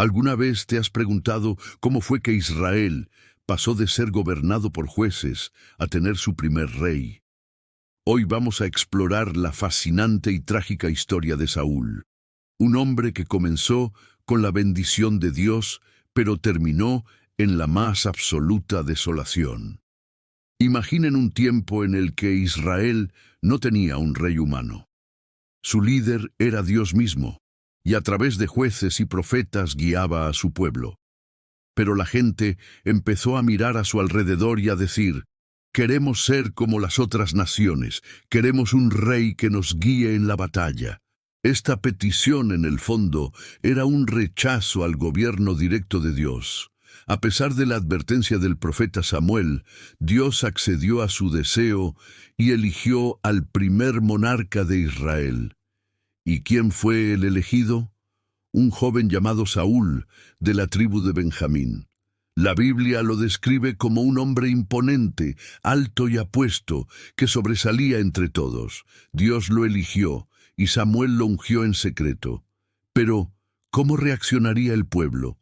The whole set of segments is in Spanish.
¿Alguna vez te has preguntado cómo fue que Israel pasó de ser gobernado por jueces a tener su primer rey? Hoy vamos a explorar la fascinante y trágica historia de Saúl, un hombre que comenzó con la bendición de Dios, pero terminó en la más absoluta desolación. Imaginen un tiempo en el que Israel no tenía un rey humano. Su líder era Dios mismo, y a través de jueces y profetas guiaba a su pueblo. Pero la gente empezó a mirar a su alrededor y a decir: queremos ser como las otras naciones, queremos un rey que nos guíe en la batalla. Esta petición, en el fondo, era un rechazo al gobierno directo de Dios. A pesar de la advertencia del profeta Samuel, Dios accedió a su deseo y eligió al primer monarca de Israel. ¿Y quién fue el elegido? Un joven llamado Saúl, de la tribu de Benjamín. La Biblia lo describe como un hombre imponente, alto y apuesto, que sobresalía entre todos. Dios lo eligió, y Samuel lo ungió en secreto. Pero, ¿cómo reaccionaría el pueblo?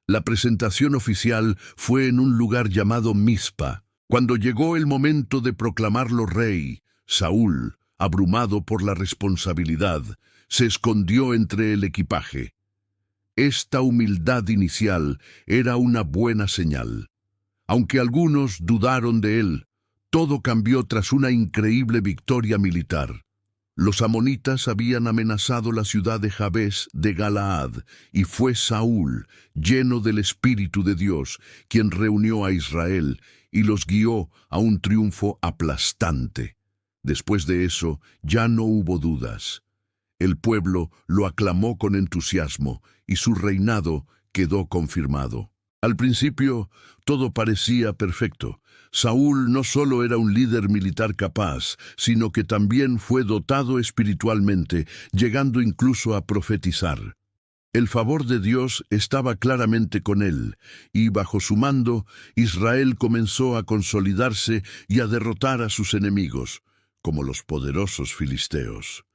La presentación oficial fue en un lugar llamado Mizpa. Cuando llegó el momento de proclamarlo rey, Saúl, abrumado por la responsabilidad, se escondió entre el equipaje. Esta humildad inicial era una buena señal. Aunque algunos dudaron de él, todo cambió tras una increíble victoria militar. Los amonitas habían amenazado la ciudad de Jabes de Galaad, y fue Saúl, lleno del Espíritu de Dios, quien reunió a Israel y los guió a un triunfo aplastante. Después de eso, ya no hubo dudas. El pueblo lo aclamó con entusiasmo y su reinado quedó confirmado. Al principio, todo parecía perfecto. Saúl no solo era un líder militar capaz, sino que también fue dotado espiritualmente, llegando incluso a profetizar. El favor de Dios estaba claramente con él, y bajo su mando, Israel comenzó a consolidarse y a derrotar a sus enemigos, como los poderosos filisteos.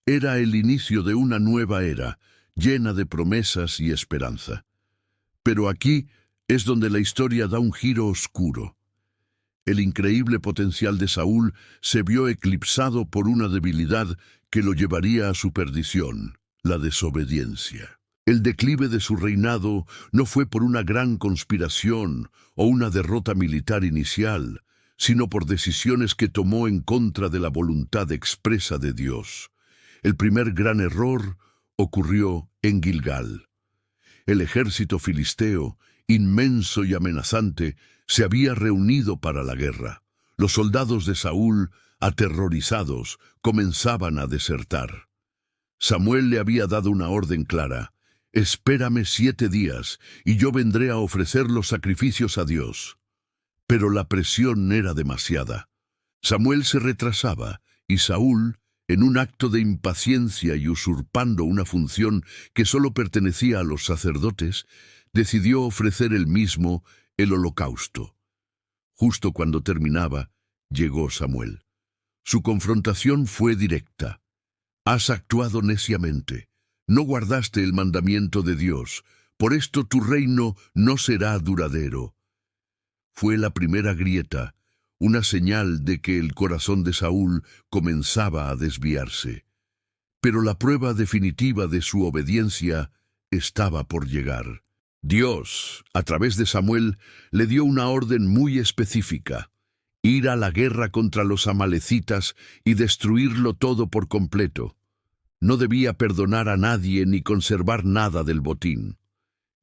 Era el inicio de una nueva era, llena de promesas y esperanza. Pero aquí es donde la historia da un giro oscuro. El increíble potencial de Saúl se vio eclipsado por una debilidad que lo llevaría a su perdición: la desobediencia. El declive de su reinado no fue por una gran conspiración o una derrota militar inicial, sino por decisiones que tomó en contra de la voluntad expresa de Dios. El primer gran error ocurrió en Gilgal. El ejército filisteo, inmenso y amenazante, se había reunido para la guerra. Los soldados de Saúl, aterrorizados, comenzaban a desertar. Samuel le había dado una orden clara: espérame 7 días, y yo vendré a ofrecer los sacrificios a Dios. Pero la presión era demasiada. Samuel se retrasaba, y Saúl, en un acto de impaciencia y usurpando una función que solo pertenecía a los sacerdotes, decidió ofrecer él mismo el holocausto. Justo cuando terminaba, llegó Samuel. Su confrontación fue directa. Has actuado neciamente. No guardaste el mandamiento de Dios. Por esto tu reino no será duradero. Fue la primera grieta, una señal de que el corazón de Saúl comenzaba a desviarse. Pero la prueba definitiva de su obediencia estaba por llegar. Dios, a través de Samuel, le dio una orden muy específica: ir a la guerra contra los amalecitas y destruirlo todo por completo. No debía perdonar a nadie ni conservar nada del botín.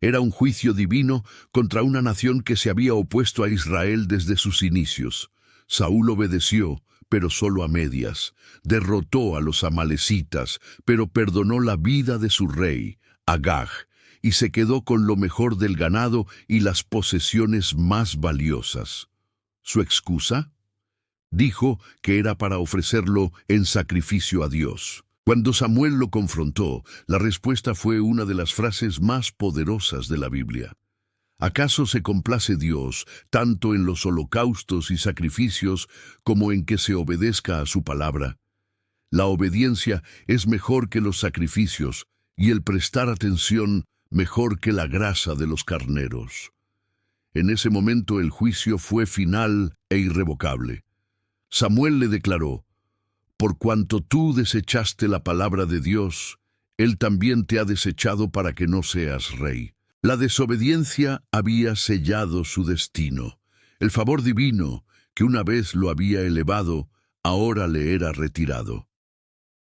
Era un juicio divino contra una nación que se había opuesto a Israel desde sus inicios. Saúl obedeció, pero solo a medias. Derrotó a los amalecitas, pero perdonó la vida de su rey, Agag, y se quedó con lo mejor del ganado y las posesiones más valiosas. ¿Su excusa? Dijo que era para ofrecerlo en sacrificio a Dios. Cuando Samuel lo confrontó, la respuesta fue una de las frases más poderosas de la Biblia. ¿Acaso se complace Dios tanto en los holocaustos y sacrificios como en que se obedezca a su palabra? La obediencia es mejor que los sacrificios, y el prestar atención mejor que la grasa de los carneros. En ese momento el juicio fue final e irrevocable. Samuel le declaró: «Por cuanto tú desechaste la palabra de Dios, Él también te ha desechado para que no seas rey». La desobediencia había sellado su destino. El favor divino, que una vez lo había elevado, ahora le era retirado.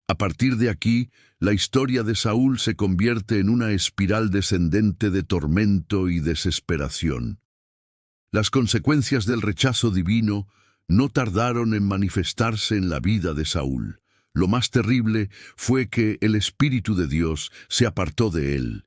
A partir de aquí, la historia de Saúl se convierte en una espiral descendente de tormento y desesperación. Las consecuencias del rechazo divino no tardaron en manifestarse en la vida de Saúl. Lo más terrible fue que el Espíritu de Dios se apartó de él,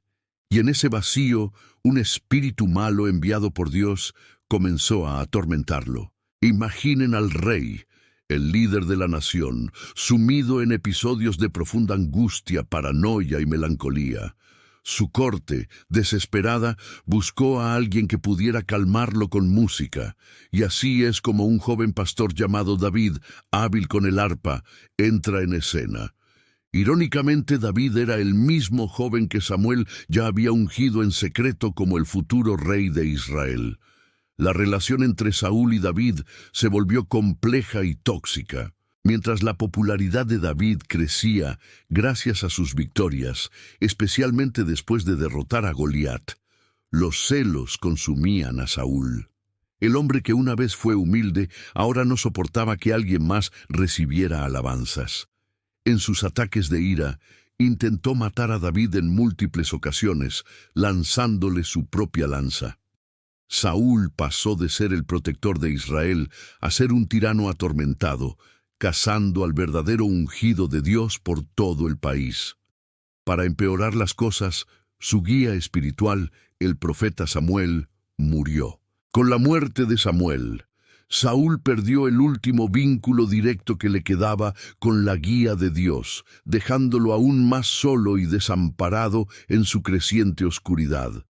y en ese vacío, un espíritu malo enviado por Dios comenzó a atormentarlo. Imaginen al rey, el líder de la nación, sumido en episodios de profunda angustia, paranoia y melancolía. Su corte, desesperada, buscó a alguien que pudiera calmarlo con música, y así es como un joven pastor llamado David, hábil con el arpa, entra en escena. Irónicamente, David era el mismo joven que Samuel ya había ungido en secreto como el futuro rey de Israel. La relación entre Saúl y David se volvió compleja y tóxica. Mientras la popularidad de David crecía gracias a sus victorias, especialmente después de derrotar a Goliat, los celos consumían a Saúl. El hombre que una vez fue humilde, ahora no soportaba que alguien más recibiera alabanzas. En sus ataques de ira, intentó matar a David en múltiples ocasiones, lanzándole su propia lanza. Saúl pasó de ser el protector de Israel a ser un tirano atormentado, cazando al verdadero ungido de Dios por todo el país. Para empeorar las cosas, su guía espiritual, el profeta Samuel, murió. Con la muerte de Samuel, Saúl perdió el último vínculo directo que le quedaba con la guía de Dios, dejándolo aún más solo y desamparado en su creciente oscuridad.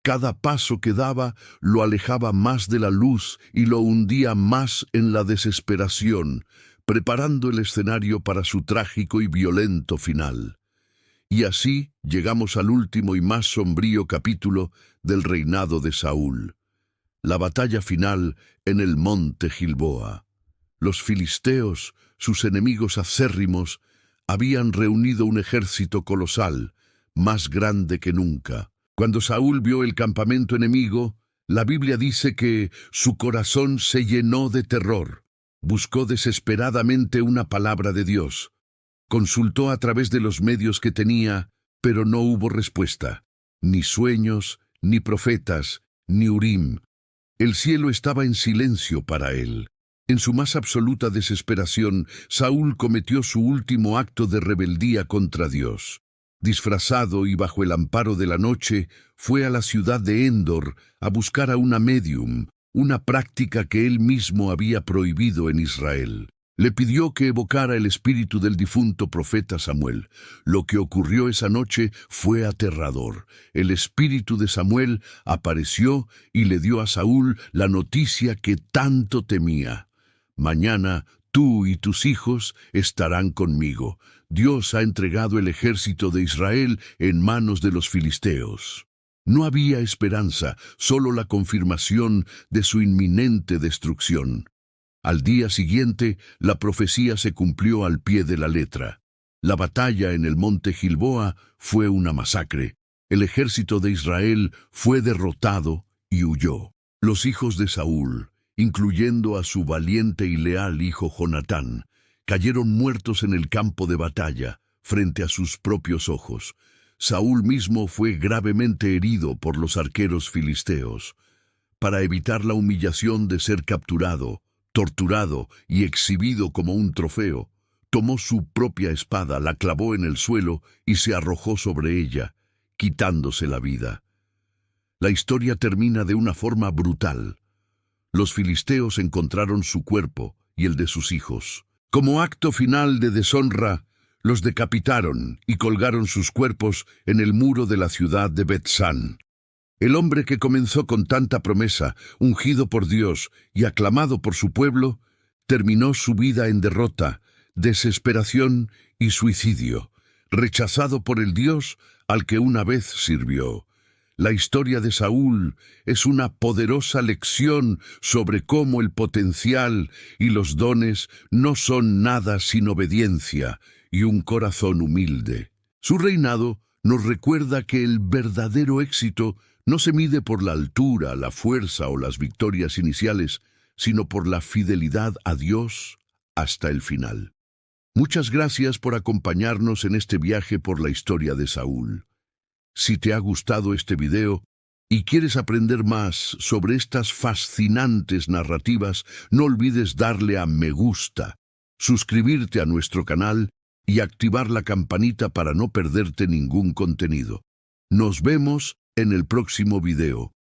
Cada paso que daba lo alejaba más de la luz y lo hundía más en la desesperación, preparando el escenario para su trágico y violento final. Y así llegamos al último y más sombrío capítulo del reinado de Saúl. La batalla final en el monte Gilboa. Los filisteos, sus enemigos acérrimos, habían reunido un ejército colosal, más grande que nunca. Cuando Saúl vio el campamento enemigo, la Biblia dice que su corazón se llenó de terror. Buscó desesperadamente una palabra de Dios. Consultó a través de los medios que tenía, pero no hubo respuesta. Ni sueños, ni profetas, ni Urim. El cielo estaba en silencio para él. En su más absoluta desesperación, Saúl cometió su último acto de rebeldía contra Dios. Disfrazado y bajo el amparo de la noche, fue a la ciudad de Endor a buscar a una médium, una práctica que él mismo había prohibido en Israel. Le pidió que evocara el espíritu del difunto profeta Samuel. Lo que ocurrió esa noche fue aterrador. El espíritu de Samuel apareció y le dio a Saúl la noticia que tanto temía. Mañana tú y tus hijos estarán conmigo. Dios ha entregado el ejército de Israel en manos de los filisteos. No había esperanza, solo la confirmación de su inminente destrucción. Al día siguiente, la profecía se cumplió al pie de la letra. La batalla en el monte Gilboa fue una masacre. El ejército de Israel fue derrotado y huyó. Los hijos de Saúl, incluyendo a su valiente y leal hijo Jonatán, cayeron muertos en el campo de batalla, frente a sus propios ojos. Saúl mismo fue gravemente herido por los arqueros filisteos. Para evitar la humillación de ser capturado, torturado y exhibido como un trofeo, tomó su propia espada, la clavó en el suelo y se arrojó sobre ella, quitándose la vida. La historia termina de una forma brutal. Los filisteos encontraron su cuerpo y el de sus hijos. Como acto final de deshonra, los decapitaron y colgaron sus cuerpos en el muro de la ciudad de Bet-San. El hombre que comenzó con tanta promesa, ungido por Dios y aclamado por su pueblo, terminó su vida en derrota, desesperación y suicidio, rechazado por el Dios al que una vez sirvió. La historia de Saúl es una poderosa lección sobre cómo el potencial y los dones no son nada sin obediencia y un corazón humilde. Su reinado nos recuerda que el verdadero éxito no se mide por la altura, la fuerza o las victorias iniciales, sino por la fidelidad a Dios hasta el final. Muchas gracias por acompañarnos en este viaje por la historia de Saúl. Si te ha gustado este video y quieres aprender más sobre estas fascinantes narrativas, no olvides darle a me gusta, suscribirte a nuestro canal y activar la campanita para no perderte ningún contenido. Nos vemos en el próximo video.